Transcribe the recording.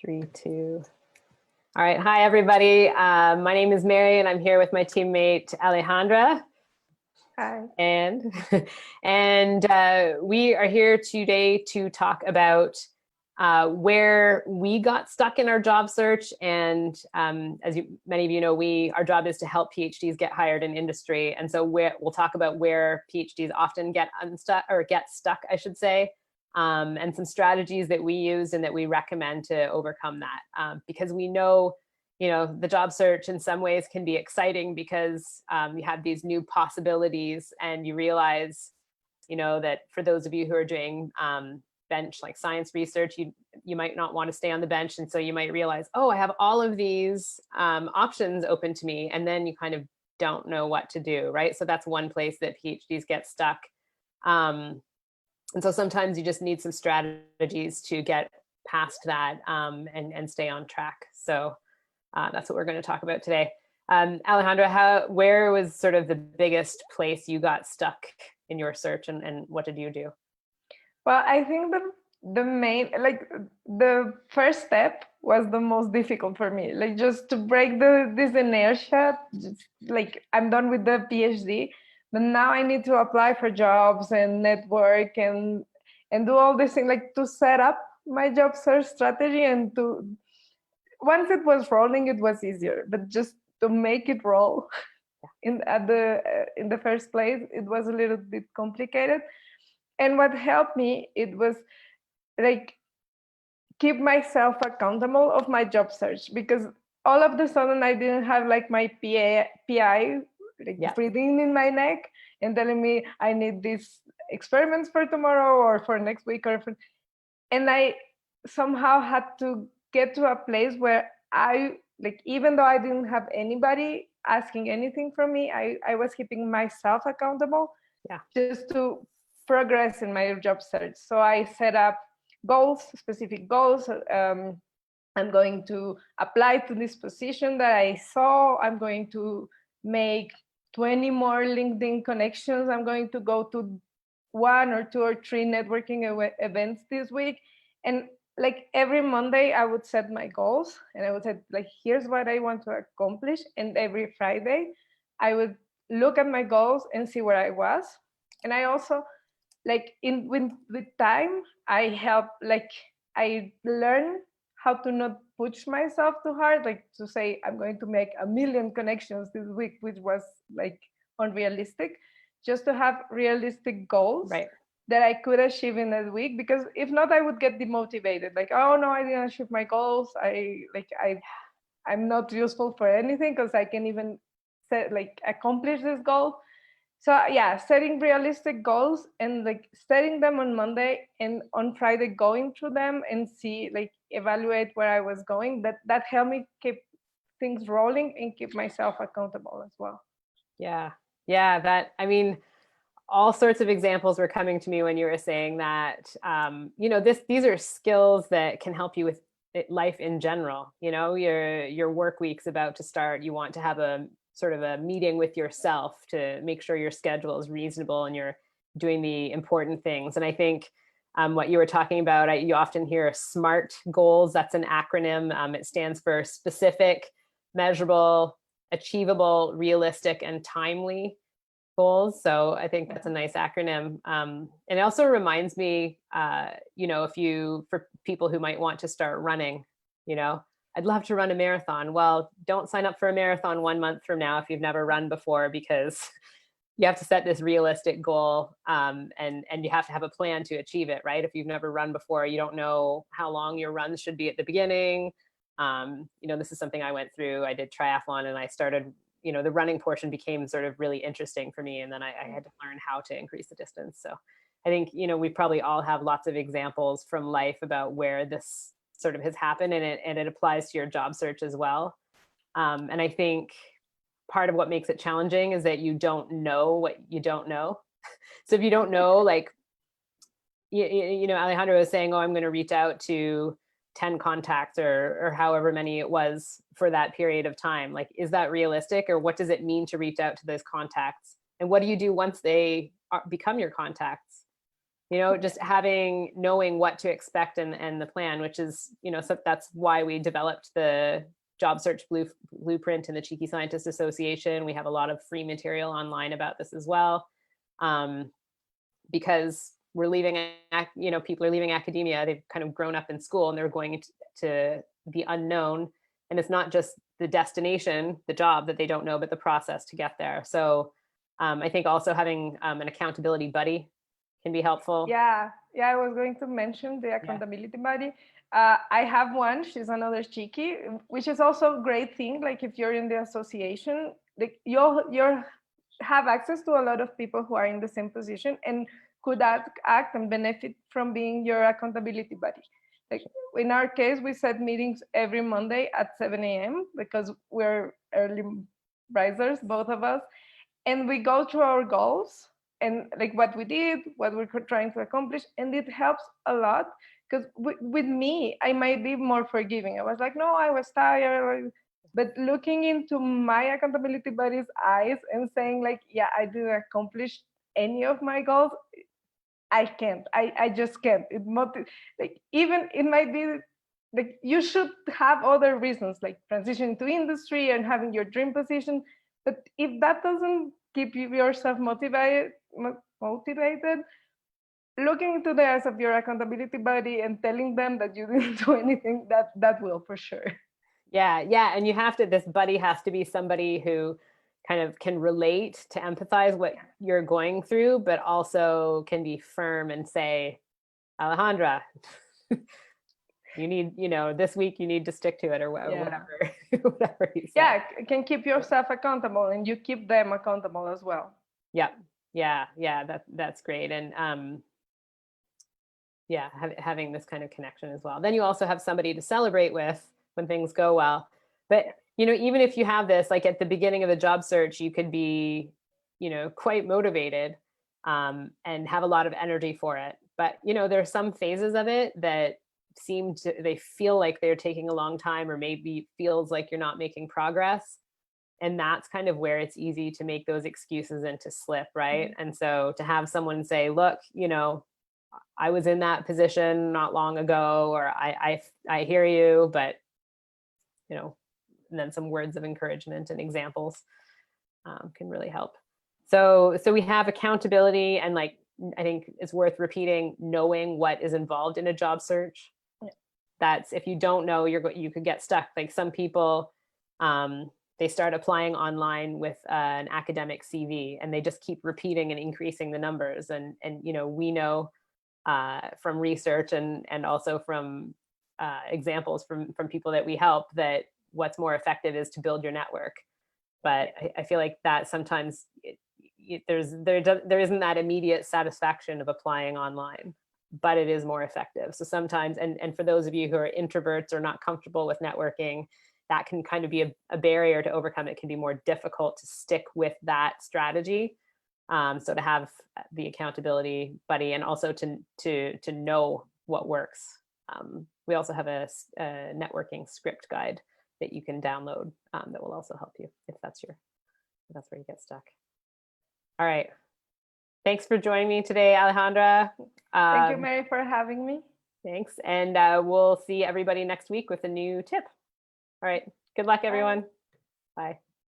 3, 2. All right. Hi, everybody. My name is Mary, and I'm here with my teammate, Alejandra. Hi. And we are here today to talk about where we got stuck in our job search. And as many of you know, our job is to help PhDs get hired in industry. And so we'll talk about where PhDs often get unstuck, or get stuck, I should say, and some strategies that we use and that we recommend to overcome that. Because we know, the job search in some ways can be exciting because you have these new possibilities, and you realize, that for those of you who are doing bench like science research, you might not want to stay on the bench, and so you might realize, oh, I have all of these options open to me, and then you kind of don't know what to do, right? So that's one place that PhDs get stuck. And so sometimes you just need some strategies to get past that and stay on track. So that's what we're going to talk about today. Alejandra, where was sort of the biggest place you got stuck in your search, and what did you do? Well, I think the main, the first step was the most difficult for me. Like, just to break this inertia, I'm done with the PhD, but now I need to apply for jobs and network and do all these things, like to set up my job search strategy. And once it was rolling, it was easier, but just to make it roll in the first place, it was a little bit complicated. And what helped me, it was keep myself accountable of my job search, because all of the sudden I didn't have my PI breathing in my neck and telling me I need these experiments for tomorrow or for next week, and I somehow had to get to a place where I, even though I didn't have anybody asking anything from me, I was keeping myself accountable, just to progress in my job search. So I set up goals, specific goals. I'm going to apply to this position that I saw. I'm going to make 20 more LinkedIn connections. I'm going to go to 1 or 2 or 3 networking events this week. And every Monday, I would set my goals, and I would say, here's what I want to accomplish. And every Friday, I would look at my goals and see where I was. And I also, with time, I learned how to not push myself too hard, to say I'm going to make 1 million connections this week, which was unrealistic. Just to have realistic goals, right, that I could achieve in a week, because if not, I would get demotivated. Oh no, I didn't achieve my goals. I'm not useful for anything, because I can even accomplish this goal. So yeah, setting realistic goals and setting them on Monday, and on Friday going through them and see, evaluate where I was going. That helped me keep things rolling and keep myself accountable as well. Yeah. All sorts of examples were coming to me when you were saying that. These are skills that can help you with life in general. Your work week's about to start. You want to have a sort of a meeting with yourself to make sure your schedule is reasonable and you're doing the important things. And I think what you were talking about, you often hear SMART goals. That's an acronym. It stands for specific, measurable, achievable, realistic, and timely goals. So I think that's a nice acronym. And it also reminds me, for people who might want to start running, I'd love to run a marathon. Well, don't sign up for a marathon 1 month from now if you've never run before, because you have to set this realistic goal, and you have to have a plan to achieve it, right? If you've never run before, you don't know how long your runs should be at the beginning. This is something I went through. I did triathlon, and I started, the running portion became sort of really interesting for me. And then I had to learn how to increase the distance. So I think, we probably all have lots of examples from life about where this sort of has happened, and it applies to your job search as well. And I think part of what makes it challenging is that you don't know what you don't know. So if you don't know, Alejandra was saying, oh, I'm going to reach out to 10 contacts or however many it was for that period of time. Is that realistic, or what does it mean to reach out to those contacts? And what do you do once they become your contacts? you know, just knowing what to expect and the plan, which is, you know, so that's why we developed the job search blueprint and the Cheeky Scientist Association. We have a lot of free material online about this as well, because we're leaving, you know, people are leaving academia. They've kind of grown up in school and they're going to the unknown. And it's not just the destination, the job that they don't know, but the process to get there. So I think also having an accountability buddy can be helpful. Yeah, I was going to mention the accountability buddy. I have one. She's another Cheeky, which is also a great thing. Like if you're in the association, like you'll have access to a lot of people who are in the same position and could act and benefit from being your accountability buddy. Like in our case, we set meetings every Monday at 7 a.m. because we're early risers, both of us, and we go through our goals and like what we did, what we're trying to accomplish, and it helps a lot because with me, I might be more forgiving. I was like, no, I was tired, but looking into my accountability buddy's eyes and saying like, yeah, I didn't accomplish any of my goals. I can't. I just can't. Like even it might be like you should have other reasons like transitioning to industry and having your dream position. But if that doesn't keep yourself motivated, looking into the eyes of your accountability buddy and telling them that you didn't do anything, that will for sure. Yeah, and you have to. This buddy has to be somebody who kind of can relate, to empathize what you're going through, but also can be firm and say, Alejandra, you need, you know, this week you need to stick to it, or whatever, whatever you say. Yeah, can keep yourself accountable and you keep them accountable as well. Yeah, that's great. And having this kind of connection as well. Then you also have somebody to celebrate with when things go well. But you know, even if you have this, like at the beginning of the job search, you could be, you know, quite motivated and have a lot of energy for it. But, you know, there are some phases of it that they feel like they're taking a long time, or maybe feels like you're not making progress. And that's kind of where it's easy to make those excuses and to slip, right? Mm-hmm. And so to have someone say, look, you know, I was in that position not long ago, or I hear you, but, you know, and then some words of encouragement and examples can really help. So we have accountability, and like, I think it's worth repeating, knowing what is involved in a job search. Yeah. That's, if you don't know, you could get stuck. Like some people, they start applying online with an academic CV, and they just keep repeating and increasing the numbers. And you know, we know from research and also from examples from people that we help, that what's more effective is to build your network. But I feel like that sometimes there isn't that immediate satisfaction of applying online, but it is more effective. So sometimes, and for those of you who are introverts or not comfortable with networking, that can kind of be a barrier to overcome. It can be more difficult to stick with that strategy. So to have the accountability buddy, and also to know what works. We also have a networking script guide that you can download that will also help you if that's where you get stuck. All right. Thanks for joining me today, Alejandra. Thank you, Mary, for having me. Thanks. And we'll see everybody next week with a new tip. All right. Good luck, everyone. Bye.